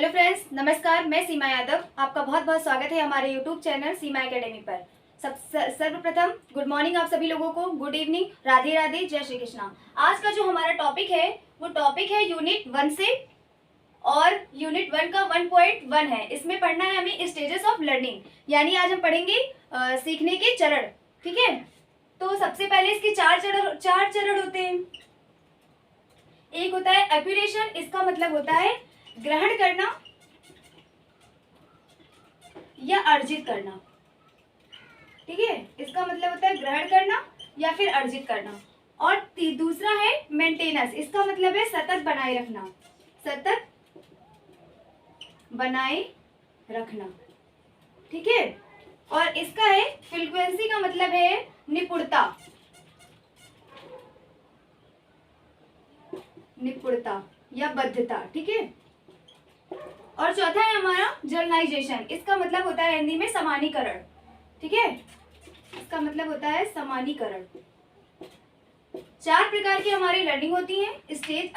Hello friends, नमस्कार। मैं सीमा यादव, आपका बहुत बहुत स्वागत है हमारे यूट्यूब चैनल सीमा एकेडमी पर। सर्वप्रथम गुड मॉर्निंग आप सभी लोगों को, गुड इवनिंग, राधे राधे, जय श्री कृष्णा। आज का जो हमारा टॉपिक है वो टॉपिक है यूनिट 1 से, और यूनिट 1 का 1.1 है। इसमें पढ़ना है हमें स्टेजेस ऑफ लर्निंग, यानी आज हम पढ़ेंगे सीखने के चरण। ठीक है, तो सबसे पहले इसके चार चरण होते हैं। एक होता है एक्यूरेशन, इसका मतलब होता है ग्रहण करना या अर्जित करना। ठीक है, इसका मतलब होता है ग्रहण करना या फिर अर्जित करना। और दूसरा है मेंटेनेंस, इसका मतलब है सतत बनाए रखना, सतत बनाए रखना। ठीक है, और इसका है फ्रीक्वेंसी, का मतलब है निपुणता, निपुणता या बद्धता। ठीक है, और चौथा है हमारा जर्नलाइजेशन, इसका मतलब होता है हिंदी में समानीकरण। ठीक है, इसका मतलब होता है समानीकरण। चार प्रकार की हमारी लर्निंग होती है। स्टेज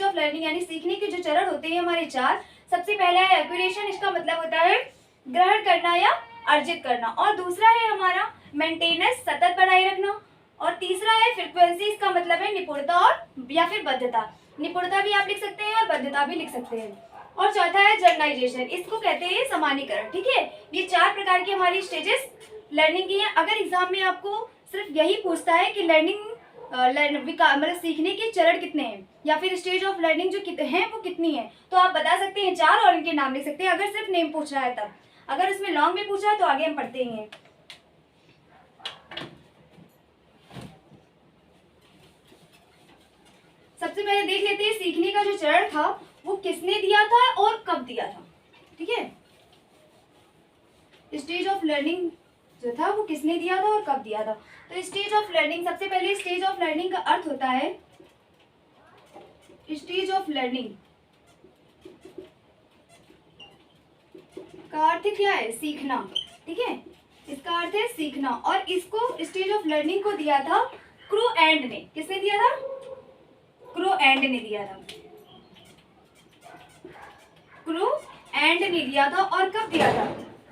ऑफ लर्निंग यानी सीखने के जो चरण होते हैं हमारे चार। सबसे पहला है एक्यूरेशन, इसका मतलब होता है ग्रहण करना या अर्जित करना। और दूसरा है हमारा मेंटेनेंस, सतत बनाए रखना। और तीसरा है फ्रीक्वेंसी, इसका मतलब है निपुणता और या फिर बद्धता। निपुणता भी आप लिख सकते हैं और बद्धता भी लिख सकते हैं। और चौथा है जर्नलाइजेशन, इसको कहते हैं समानीकरण। ठीक है, ये चार प्रकार की हमारी स्टेजेस लर्निंग की है। अगर एग्जाम में आपको सिर्फ यही पूछता है कि मतलब सीखने के चरण कितने हैं या फिर स्टेज ऑफ लर्निंग जो हैं वो कितनी है, तो आप बता सकते हैं 4 और इनके नाम लिख सकते हैं, अगर सिर्फ नेम पूछ रहा है तब। अगर उसमें लॉन्ग में पूछा है तो आगे हम पढ़ते हैं। सबसे पहले देख लेते हैं सीखने का जो चरण था वो किसने दिया था और कब दिया था। ठीक है, स्टेज ऑफ लर्निंग जो था वो किसने दिया था और कब दिया था। तो स्टेज ऑफ लर्निंग, सबसे पहले स्टेज ऑफ लर्निंग का अर्थ होता है, स्टेज ऑफ लर्निंग का अर्थ क्या है, सीखना। ठीक है, इसका अर्थ है सीखना। और इसको स्टेज ऑफ लर्निंग को दिया था क्रू एंड ने। किसने दिया था? क्रू एंड ने दिया था, क्रू एंड ने दिया था। और कब दिया था?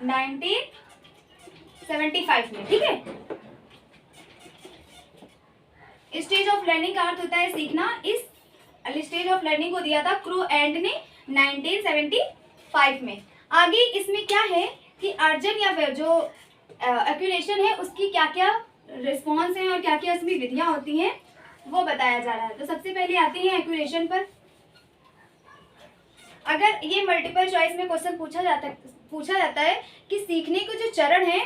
1975 में। ठीक है, स्टेज ऑफ लर्निंग का अर्थ होता है सीखना। इस स्टेज ऑफ लर्निंग को दिया था क्रू एंड ने 1975 में। आगे इसमें क्या है कि अर्जन या फिर जो एक्यूरेशन है उसकी क्या क्या रिस्पॉन्स है और क्या क्या इसमें विधियां होती हैं वो बताया जा रहा है। तो सबसे पहले आते हैं एक्यूरेशन पर। अगर ये मल्टीपल चॉइस में क्वेश्चन पूछा जाता है कि सीखने के जो चरण है,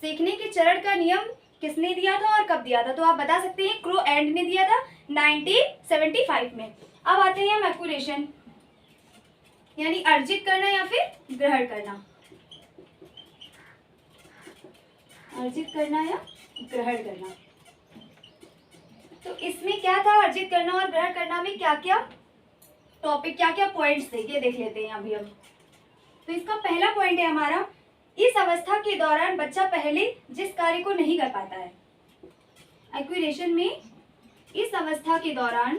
सीखने के चरण का नियम किसने दिया था और कब दिया था, तो आप बता सकते हैं क्रू एंड ने दिया था 1975 में। अब आते हैं हम एक्यूरेशन, यानी अर्जित करना या फिर ग्रहण करना। अर्जित करना या ग्रहण करना, तो इसमें क्या था? अर्जित करना और ग्रहण करना में क्या क्या टॉपिक, क्या क्या पॉइंट्स थे, ये देख लेते हैं अभी हम। तो इसका पहला पॉइंट है हमारा, इस अवस्था के दौरान बच्चा पहले जिस कार्य को नहीं कर पाता है। एक्यूरेशन में इस अवस्था के दौरान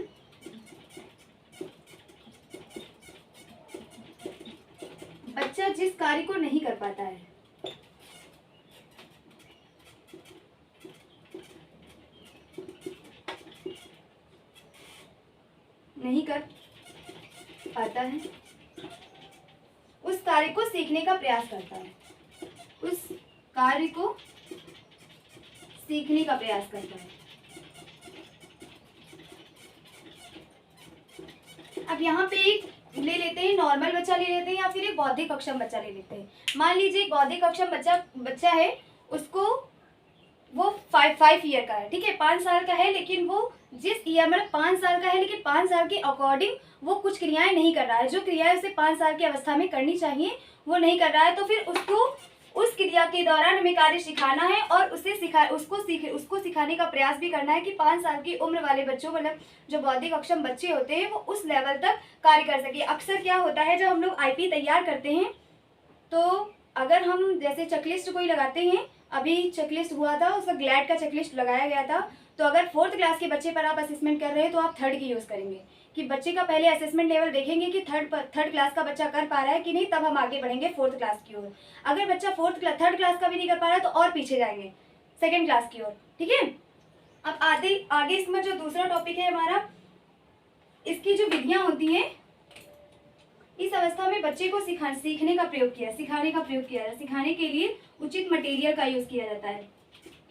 बच्चा जिस कार्य को नहीं कर पाता है, नहीं कर पाता है, उस कार्य को सीखने का प्रयास करता है, उस कार्य को सीखने का प्रयास करता है। अब यहाँ पे एक ले लेते हैं, नॉर्मल बच्चा ले लेते हैं या फिर एक बौद्धिक अक्षम बच्चा ले लेते हैं। मान लीजिए एक बौद्धिक अक्षम बच्चा है, उसको वो 5 ईयर का है। ठीक है, 5 साल का है, लेकिन वो जिस ईयर मतलब 5 साल का है लेकिन 5 साल के अकॉर्डिंग वो कुछ क्रियाएं नहीं कर रहा है। जो क्रियाएं उसे 5 साल की अवस्था में करनी चाहिए वो नहीं कर रहा है, तो फिर उसको उस क्रिया के दौरान हमें कार्य सिखाना है और उसको सिखाने का प्रयास भी करना है कि 5 साल की उम्र वाले बच्चों, मतलब जो बौद्धिक अक्षम बच्चे होते हैं, वो उस लेवल तक कार्य कर सके। अक्सर क्या होता है, जब हम लोग आईपी तैयार करते हैं तो अगर हम जैसे चेकलिस्ट कोई लगाते हैं, अभी चेकलिस्ट हुआ था, उसका ग्लैड का चेकलिस्ट लगाया गया था, तो अगर 4th क्लास के बच्चे पर आप असेसमेंट कर रहे हैं तो आप 3rd की यूज़ करेंगे, कि बच्चे का पहले असेसमेंट लेवल देखेंगे कि थर्ड क्लास का बच्चा कर पा रहा है कि नहीं, तब हम आगे बढ़ेंगे 4th क्लास की ओर। अगर बच्चा 3rd क्लास का भी नहीं कर पा रहा है तो और पीछे जाएंगे 2nd क्लास की ओर, ठीक है। अब आगे इसमें जो दूसरा टॉपिक है हमारा, इसकी जो विधियां होती हैं, इस अवस्था में बच्चे को सीखने का प्रयोग किया, सिखाने का प्रयोग किया, सिखाने के लिए उचित मटेरियल का यूज किया जाता है।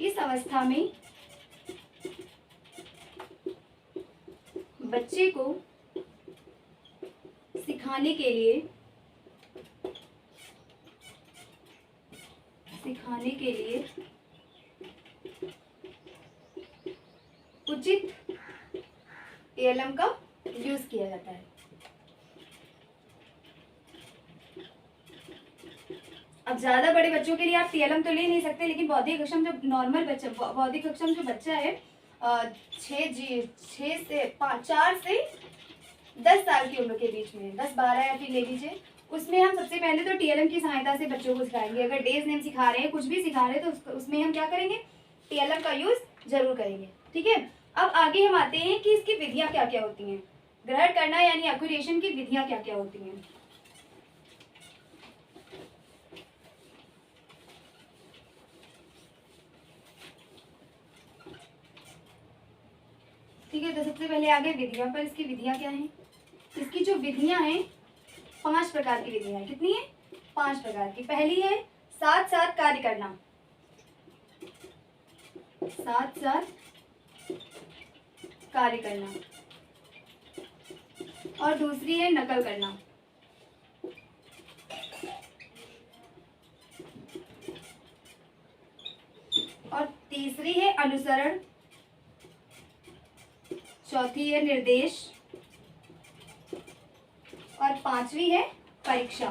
इस अवस्था में बच्चे को सिखाने के लिए उचित एएलएम का यूज किया जाता है। अब ज्यादा बड़े बच्चों के लिए आप टीएलएम तो ले नहीं सकते, लेकिन बौद्धिक अक्षम जो नॉर्मल बच्चा, बौद्धिक अक्षम जो बच्चा है 4 से 10 साल की उम्र के बीच में, 10-12 या फिर ले लीजिए, उसमें हम सबसे पहले तो टीएलएम की सहायता से बच्चों को सिखाएंगे। अगर डेज नेम सिखा रहे हैं, कुछ भी सिखा रहे हैं, तो उसमें हम क्या करेंगे, टीएलएम का यूज जरूर करेंगे, ठीक है। अब आगे हम आते हैं कि इसकी विधियां क्या क्या होती हैं, ग्रहण करना यानी एक्विजिशन की विधियां क्या क्या होती हैं। ठीक है, तो सबसे पहले आगे विधियां पर, इसकी विधियां क्या हैं। इसकी जो विधियां हैं 5 प्रकार की विधियां हैं। कितनी है, 5 प्रकार की। पहली है साथ साथ कार्य करना, साथ साथ कार्य करना, और दूसरी है नकल करना, और तीसरी है अनुसरण, चौथी है निर्देश, और 5वीं है परीक्षा।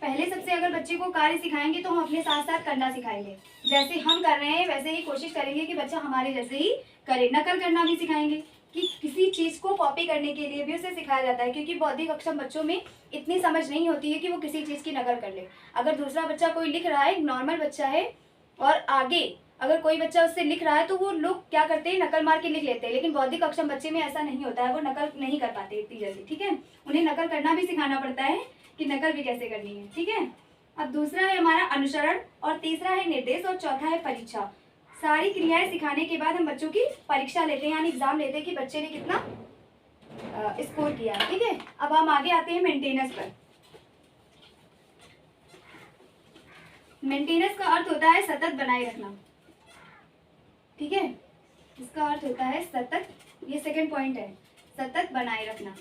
पहले सबसे अगर बच्चे को कार्य सिखाएंगे तो हम अपने साथ साथ करना सिखाएंगे, जैसे हम कर रहे हैं वैसे ही कोशिश करेंगे कि बच्चा हमारे जैसे ही करे। नकल करना भी सिखाएंगे, कि किसी चीज को कॉपी करने के लिए भी उसे सिखाया जाता है, क्योंकि बौद्धिक अक्षम बच्चों में इतनी समझ नहीं होती है कि वो किसी चीज की नकल कर ले। अगर दूसरा बच्चा कोई लिख रहा है, नॉर्मल बच्चा है, और आगे अगर कोई बच्चा उससे लिख रहा है तो वो लोग क्या करते हैं, नकल मार के लिख लेते हैं, लेकिन बौद्धिक अक्षम बच्चे में ऐसा नहीं होता है, वो नकल नहीं कर पाते इतनी जल्दी, ठीक है। उन्हें नकल करना भी सिखाना पड़ता है कि नकल भी कैसे करनी है, ठीक है। अब दूसरा है हमारा अनुसरण, और तीसरा है निर्देश, और चौथा है परीक्षा। सारी क्रियाएं सिखाने के बाद हम बच्चों की परीक्षा लेते हैं, यानी एग्जाम लेते हैं कि बच्चे ने कितना स्कोर किया, ठीक है। अब हम आगे आते हैं मेंटेनेंस पर। मेंटेनेंस का अर्थ होता है सतत बनाए रखना, ठीक है। इसका अर्थ होता है सतत, ये सेकंड पॉइंट है, सतत बनाए रखना।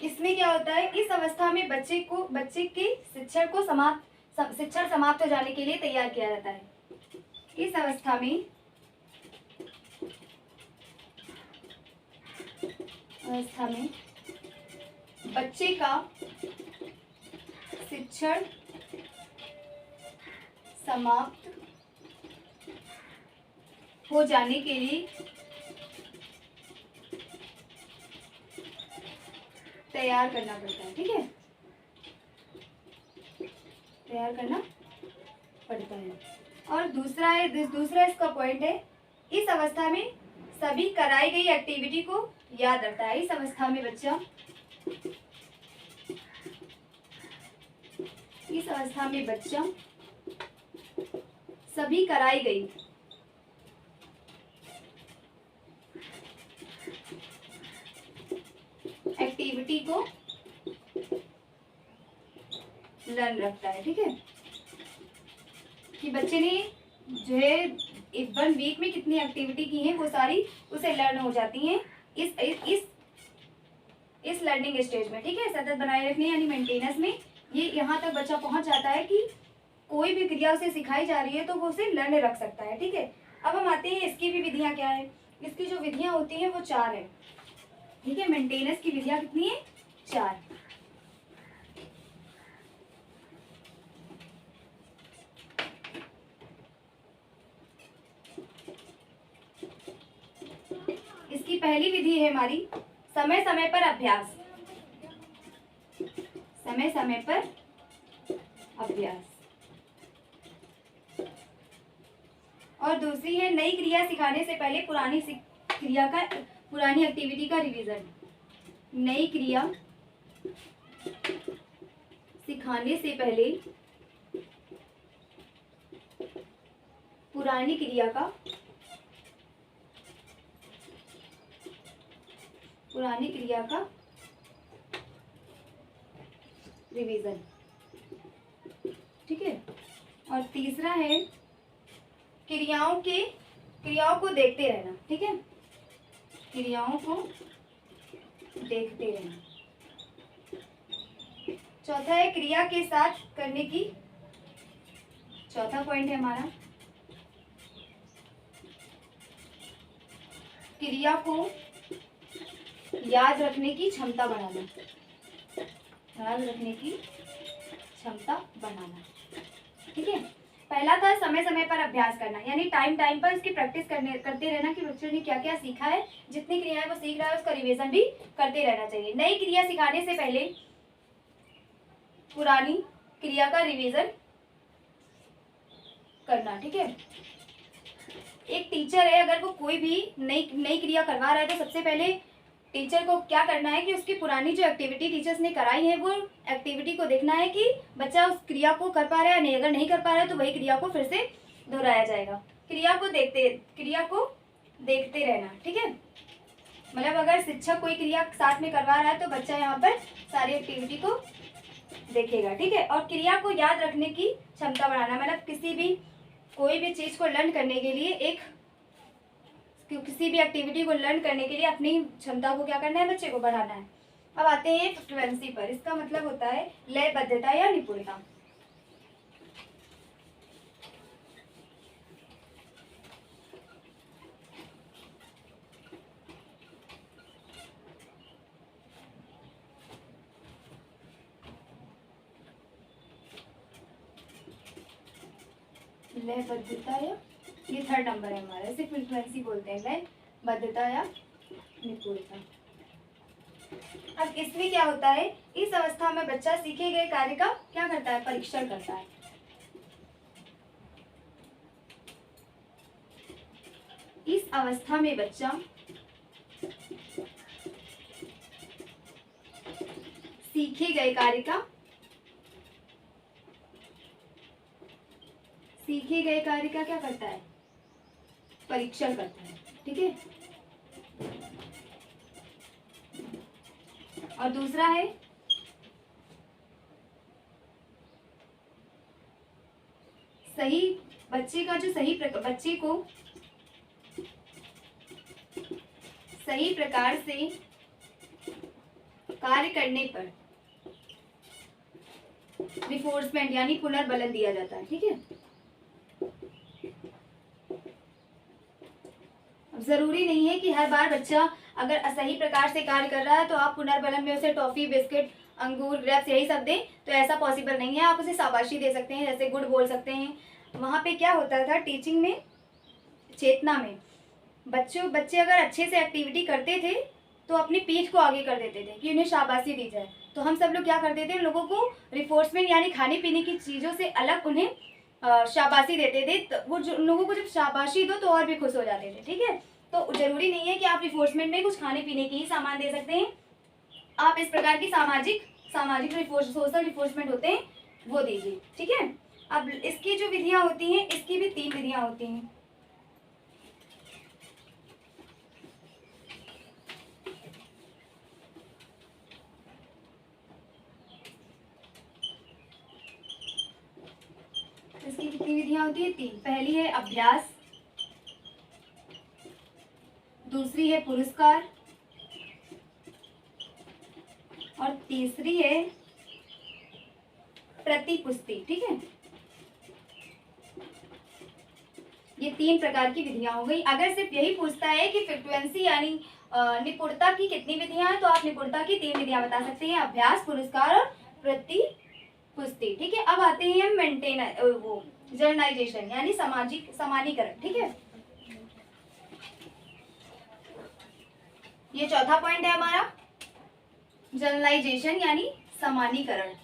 इसमें क्या होता है, इस अवस्था में बच्चे के शिक्षण समाप्त हो जाने के लिए तैयार किया जाता है। इस अवस्था में बच्चे का शिक्षण समाप्त हो जाने के लिए तैयार करना पड़ता है, ठीक है, तैयार करना पड़ता है। और दूसरा इसका पॉइंट है, इस अवस्था में सभी कराई गई एक्टिविटी को याद रखता है। इस अवस्था में बच्चा सभी कराई गई एक्टिविटी को लर्न रखता है, ठीक है, कि बच्चे ने जो है 1 वीक में कितनी एक्टिविटी की है वो सारी उसे लर्न हो जाती हैं इस लर्निंग स्टेज में, ठीक है। सतत बनाए रखने यानी मेंटेनेंस में ये यहाँ तक बच्चा पहुंच जाता है कि कोई भी क्रिया उसे सिखाई जा रही है तो वो उसे लर्न रख सकता है, ठीक है। अब हम आते हैं इसकी भी विधियां क्या है। इसकी जो विधियां होती हैं वो 4 है, ठीक है। मेंटेनेंस की विधियां कितनी है, 4। इसकी पहली विधि है हमारी समय समय पर अभ्यास। समय समय पर अभ्यास। और दूसरी है नई क्रिया सिखाने से पहले पुरानी एक्टिविटी का रिवीजन। नई क्रिया सिखाने से पहले पुरानी क्रिया का रिवीजन। ठीक है। और तीसरा है क्रियाओं को देखते रहना। ठीक है, क्रियाओं को देखते रहना। चौथा है क्रिया के साथ करने की, चौथा पॉइंट है हमारा क्रिया को याद रखने की क्षमता बढ़ाना। याद रखने की क्षमता बढ़ाना। ठीक है। पहला था समय समय पर अभ्यास करना, यानी टाइम पर उसकी प्रैक्टिस करते रहना कि बच्चों ने क्या क्या सीखा है, जितनी क्रियाएं वो सीख रहा है उसका रिवीजन भी करते रहना चाहिए। नई क्रिया सिखाने से पहले पुरानी क्रिया का रिवीजन करना। ठीक है। एक टीचर है, अगर वो कोई भी नई क्रिया करवा रहा है तो सबसे पहले टीचर को क्या करना है कि उसकी पुरानी जो एक्टिविटी टीचर्स ने कराई है वो एक्टिविटी को देखना है कि बच्चा उस क्रिया को कर पा रहा है या नहीं। अगर नहीं कर पा रहा है तो वही क्रिया को फिर से दोहराया जाएगा। क्रिया को देखते रहना। ठीक है। मतलब अगर शिक्षक कोई क्रिया साथ में करवा रहा है तो बच्चा यहाँ पर सारी एक्टिविटी को देखेगा। ठीक है। और क्रिया को याद रखने की क्षमता बढ़ाना, मतलब कोई भी चीज को लर्न करने के लिए किसी भी एक्टिविटी को लर्न करने के लिए अपनी क्षमता को क्या करना है, बच्चे को बढ़ाना है। अब आते हैं फ्लुएंसी पर। इसका मतलब होता है लयबद्धता या निपुणता। लयबद्धता या, ये थर्ड नंबर है हमारा, इसे फ्रीक्वेंसी बोलते हैं, लयबद्धता या निपुणता। अब इसमें क्या होता है, इस अवस्था में बच्चा सीखे गए कार्य का क्या करता है, परीक्षण करता है। इस अवस्था में बच्चा सीखे गए कार्य का क्या करता है, परीक्षण करता है। ठीक है। और दूसरा है बच्चे को सही प्रकार से कार्य करने पर रिफोर्समेंट यानी पुनर्बलन दिया जाता है। ठीक है। जरूरी नहीं है कि हर बार बच्चा अगर सही प्रकार से कार्य कर रहा है तो आप पुनर्बलन में उसे टॉफी, बिस्किट, अंगूर, ग्रेप्स यही सब दें, तो ऐसा पॉसिबल नहीं है। आप उसे शाबाशी दे सकते हैं, जैसे गुड बोल सकते हैं। वहाँ पे क्या होता था टीचिंग में, चेतना में, बच्चे अगर अच्छे से एक्टिविटी करते थे तो अपनी पीठ को आगे कर देते थे कि उन्हें शाबाशी दी जाए। तो हम सब लोग क्या करते थे, लोगों को रिफोर्समेंट यानी खाने पीने की चीज़ों से अलग उन्हें शाबाशी देते थे। तो वो लोगों को जब शाबाशी दो तो और भी खुश हो जाते थे। ठीक है। तो जरूरी नहीं है कि आप रिफोर्समेंट में कुछ खाने पीने की ही सामान दे सकते हैं, आप इस प्रकार की सामाजिक सोशल रिफोर्समेंट होते हैं वो दीजिए। ठीक है। अब इसकी जो विधियां होती हैं, इसकी भी 3 विधियां होती हैं। इसकी कितनी विधियां होती है, 3। पहली है अभ्यास, दूसरी है पुरस्कार और तीसरी है प्रतिपुष्टि। ठीक है। ये 3 प्रकार की विधियां हो गई। अगर सिर्फ यही पूछता है कि फ्रीक्वेंसी यानी निपुणता की कितनी विधियां हैं, तो आप निपुणता की 3 विधियां बता सकते हैं, अभ्यास, पुरस्कार और प्रतिपुष्टि। ठीक है। अब आते हैं हम जर्नलाइजेशन यानी समानीकरण। ठीक है। ये चौथा पॉइंट है हमारा, जर्नलाइजेशन यानी समानीकरण।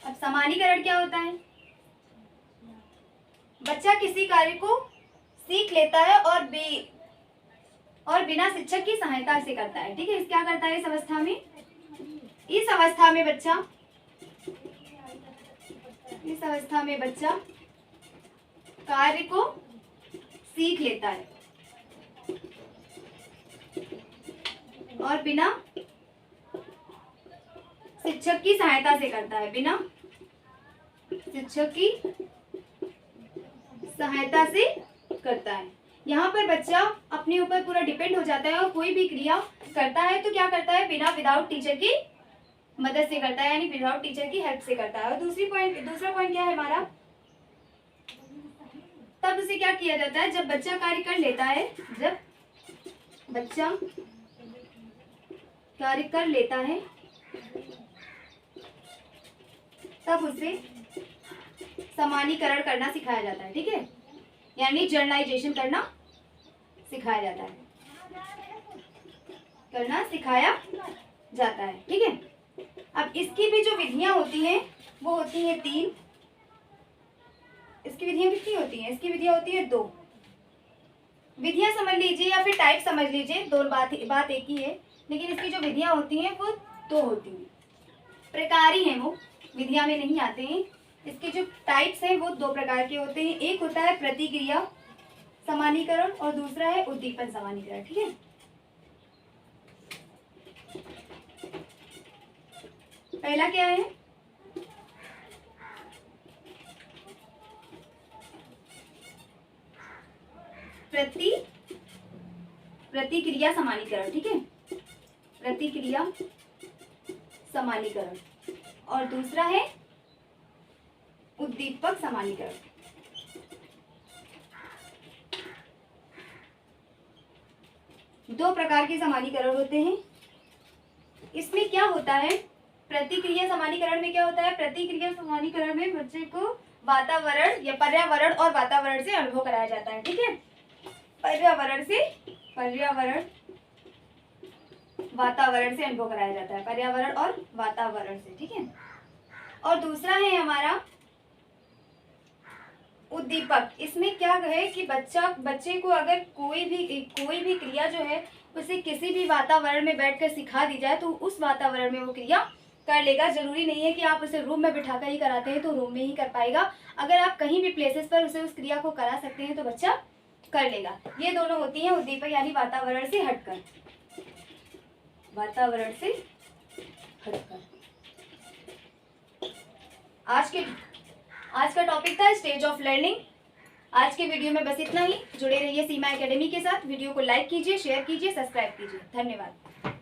अब समानीकरण क्या होता है? बच्चा किसी कार्य को सीख लेता है और बिना शिक्षक की सहायता से करता है। ठीक है, क्या करता है इस अवस्था में? इस अवस्था में बच्चा कार्य को सीख लेता है और बिना शिक्षक की सहायता से करता है, बिना शिक्षक की सहायता से करता है। यहाँ पर बच्चा अपने ऊपर पूरा डिपेंड हो जाता है और कोई भी क्रिया करता है तो क्या करता है? विदाउट टीचर की मदद से करता है, यानी विदाउट टीचर की हेल्प से करता है। और दूसरा पॉइंट क्या है हमारा? तब उसे क्या किया जाता है? जब बच्चा कार्य कर लेता है, जब बच्चा कार्य कर लेता है तब उसे समानीकरण करना सिखाया जाता है। ठीक है, यानी जर्नलाइजेशन करना सिखाया जाता है, ठीक है। अब इसकी भी जो विधियां होती हैं वो होती हैं 3। इसकी विधियां कितनी होती हैं? इसकी विधियां होती है 2। विधियां समझ लीजिए या फिर टाइप समझ लीजिए, दोनों बात एक ही है, लेकिन इसकी जो विधियां होती हैं वो 2 होती हैं। प्रकारी हैं वो, विधियां में नहीं आते हैं। इसके जो टाइप्स हैं वो 2 प्रकार के होते हैं। एक होता है प्रतिक्रिया समानीकरण और दूसरा है उद्दीपन समानीकरण। ठीक है, पहला क्या है? प्रतिक्रिया समानीकरण। ठीक है, प्रतिक्रिया समानीकरण और दूसरा है उद्दीपक समानीकरण। दो प्रकार के समानीकरण होते हैं। इसमें क्या होता है? प्रतिक्रिया समानीकरण में क्या होता है? प्रतिक्रिया समानीकरण में बच्चे को वातावरण या पर्यावरण और वातावरण से अनुभव कराया जाता है। ठीक है, पर्यावरण वातावरण से अनुभव कराया जाता है, पर्यावरण और वातावरण से। ठीक है, और दूसरा है हमारा उद्दीपक। इसमें क्या है कि बच्चे को अगर कोई भी क्रिया जो है उसे किसी भी वातावरण में बैठकर सिखा दी जाए तो उस वातावरण में वो क्रिया कर लेगा। जरूरी नहीं है कि आप उसे रूम में बिठाकर ही कराते हैं तो रूम में ही कर पाएगा। अगर आप कहीं भी प्लेसेस पर उसे उस क्रिया को करा सकते हैं तो बच्चा कर लेगा। ये दोनों होती हैं उद्दीपक, यानी वातावरण से हटकर। आज का टॉपिक था स्टेज ऑफ लर्निंग। आज के वीडियो में बस इतना ही। जुड़े रहिए सीमा एकेडमी के साथ। वीडियो को लाइक कीजिए, शेयर कीजिए, सब्सक्राइब कीजिए। धन्यवाद।